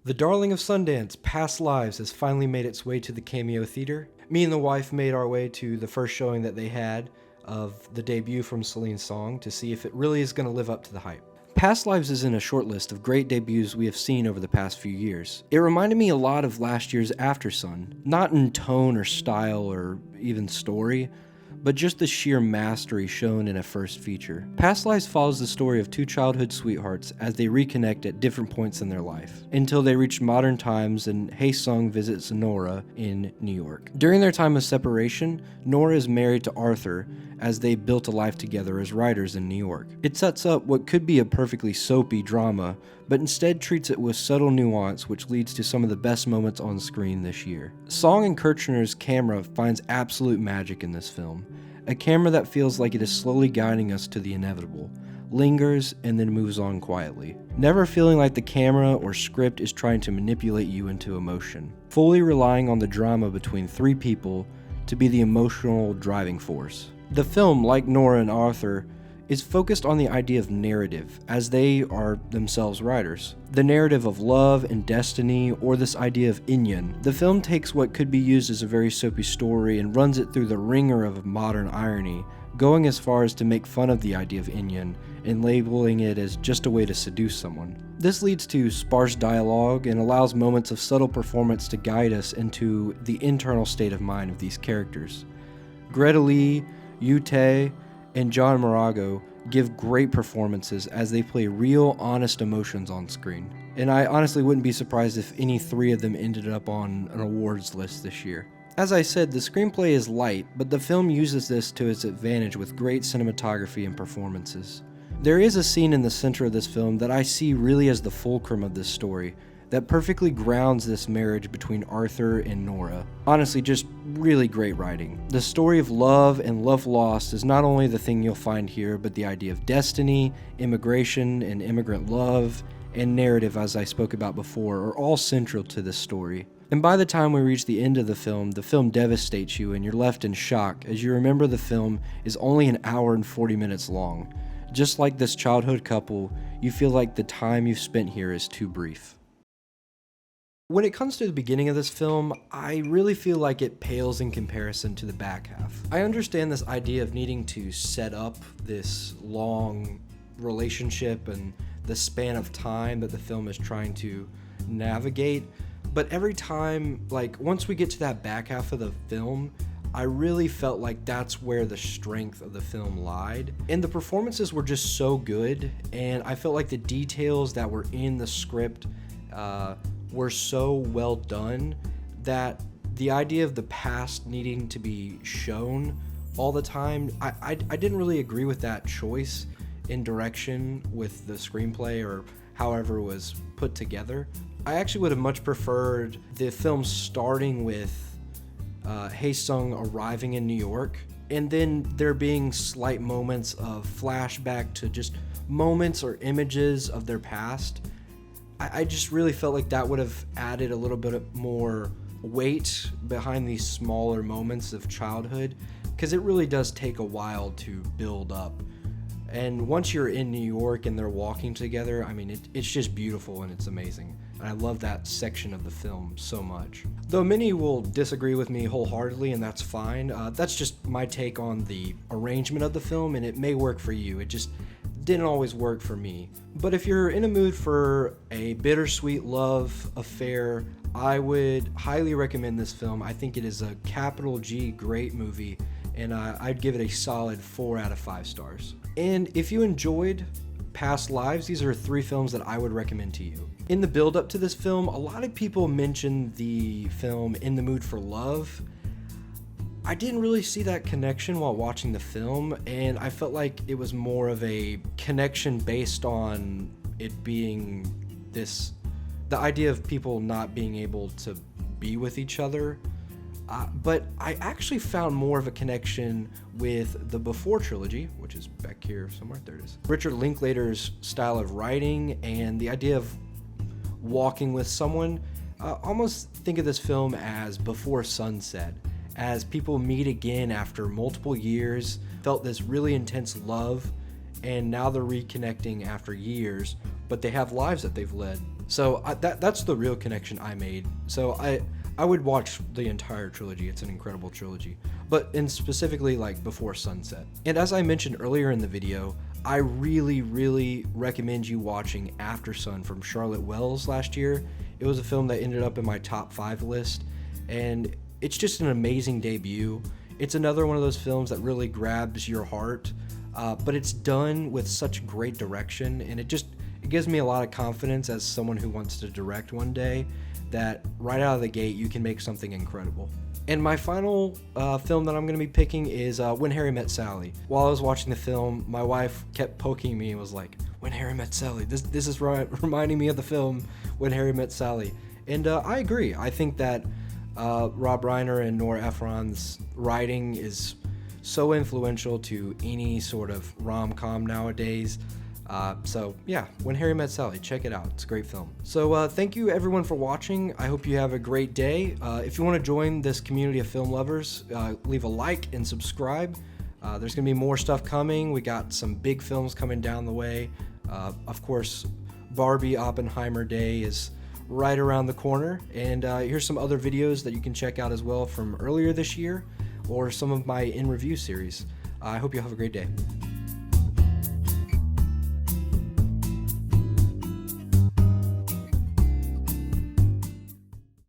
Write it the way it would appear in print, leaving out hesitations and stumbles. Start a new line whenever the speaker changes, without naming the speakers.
The darling of Sundance, Past Lives, has finally made its way to the Cameo Theater. Me and the wife made our way to the first showing that they had of the debut from Celine's Song to see if it really is going to live up to the hype. Past Lives is in a short list of great debuts we have seen over the past few years. It reminded me a lot of last year's Aftersun, not in tone or style or even story, but just the sheer mastery shown in a first feature. Past Lives follows the story of two childhood sweethearts as they reconnect at different points in their life, until they reach modern times and Hae-sung visits Nora in New York. During their time of separation, Nora is married to Arthur as they built a life together as writers in New York. It sets up what could be a perfectly soapy drama, but instead treats it with subtle nuance, which leads to some of the best moments on screen this year. Song and Kirchner's camera finds absolute magic in this film. A camera that feels like it is slowly guiding us to the inevitable, lingers, and then moves on quietly. Never feeling like the camera or script is trying to manipulate you into emotion. Fully relying on the drama between three people to be the emotional driving force. The film, like Nora and Arthur, is focused on the idea of narrative, as they are themselves writers. The narrative of love and destiny, or this idea of inyan. The film takes what could be used as a very soapy story and runs it through the ringer of modern irony, going as far as to make fun of the idea of inyan and labeling it as just a way to seduce someone. This leads to sparse dialogue and allows moments of subtle performance to guide us into the internal state of mind of these characters. Greta Lee, Yu Tae, and John Morago give great performances as they play real, honest emotions on screen. And I honestly wouldn't be surprised if any three of them ended up on an awards list this year. As I said, the screenplay is light, but the film uses this to its advantage with great cinematography and performances. There is a scene in the center of this film that I see really as the fulcrum of this story, that perfectly grounds this marriage between Arthur and Nora. Honestly, just really great writing. The story of love and love lost is not only the thing you'll find here, but the idea of destiny, immigration and immigrant love, and narrative, as I spoke about before, are all central to this story. And by the time we reach the end of the film devastates you and you're left in shock as you remember the film is only an hour and 40 minutes long. Just like this childhood couple, you feel like the time you've spent here is too brief. When it comes to the beginning of this film, I really feel like it pales in comparison to the back half. I understand this idea of needing to set up this long relationship and the span of time that the film is trying to navigate, but every time, once we get to that back half of the film, I really felt like that's where the strength of the film lied. And the performances were just so good, and I felt like the details that were in the script were so well done that the idea of the past needing to be shown all the time, I didn't really agree with that choice in direction with the screenplay or however it was put together. I actually would have much preferred the film starting with Hae-sung arriving in New York and then there being slight moments of flashback to just moments or images of their past. I just really felt like that would have added a little bit more weight behind these smaller moments of childhood, because it really does take a while to build up. And once you're in New York and they're walking together, I mean, it's just beautiful and it's amazing. And I love that section of the film so much. Though many will disagree with me wholeheartedly, and that's fine. That's just my take on the arrangement of the film, and it may work for you. It just didn't always work for me. But if you're in a mood for a bittersweet love affair, I would highly recommend this film. I think it is a capital G great movie, and I'd give it a solid 4 out of 5 stars. And if you enjoyed Past Lives, these are 3 films that I would recommend to you. In the build up to this film, a lot of people mentioned the film In the Mood for Love. I didn't really see that connection while watching the film, and I felt like it was more of a connection based on it being the idea of people not being able to be with each other. But I actually found more of a connection with the Before trilogy, which is back here somewhere. There it is. Richard Linklater's style of writing and the idea of walking with someone. Almost think of this film as Before Sunset, as people meet again after multiple years, felt this really intense love, and now they're reconnecting after years, but they have lives that they've led So that's the real connection I made. So I would watch the entire trilogy. It's an incredible trilogy, but in specifically like Before Sunset. And as I mentioned earlier in the video, I really recommend you watching Aftersun from Charlotte Wells last year. It was a film that ended up in my top 5 list, and it's just an amazing debut. It's another one of those films that really grabs your heart, but it's done with such great direction, and it gives me a lot of confidence as someone who wants to direct one day, that right out of the gate you can make something incredible. And my final film that I'm going to be picking is When Harry Met Sally. While I was watching the film, my wife kept poking me and was like, When Harry Met Sally, this is reminding me of the film When Harry Met Sally. And I agree. I think that Rob Reiner and Nora Ephron's writing is so influential to any sort of rom-com nowadays. So yeah, When Harry Met Sally, check it out. It's a great film. So thank you everyone for watching. I hope you have a great day. If you want to join this community of film lovers, leave a like and subscribe. There's gonna be more stuff coming. We got some big films coming down the way. Of course, Barbie Oppenheimer Day is right around the corner, and here's some other videos that you can check out as well from earlier this year, or some of my in review series. I hope you have a great day.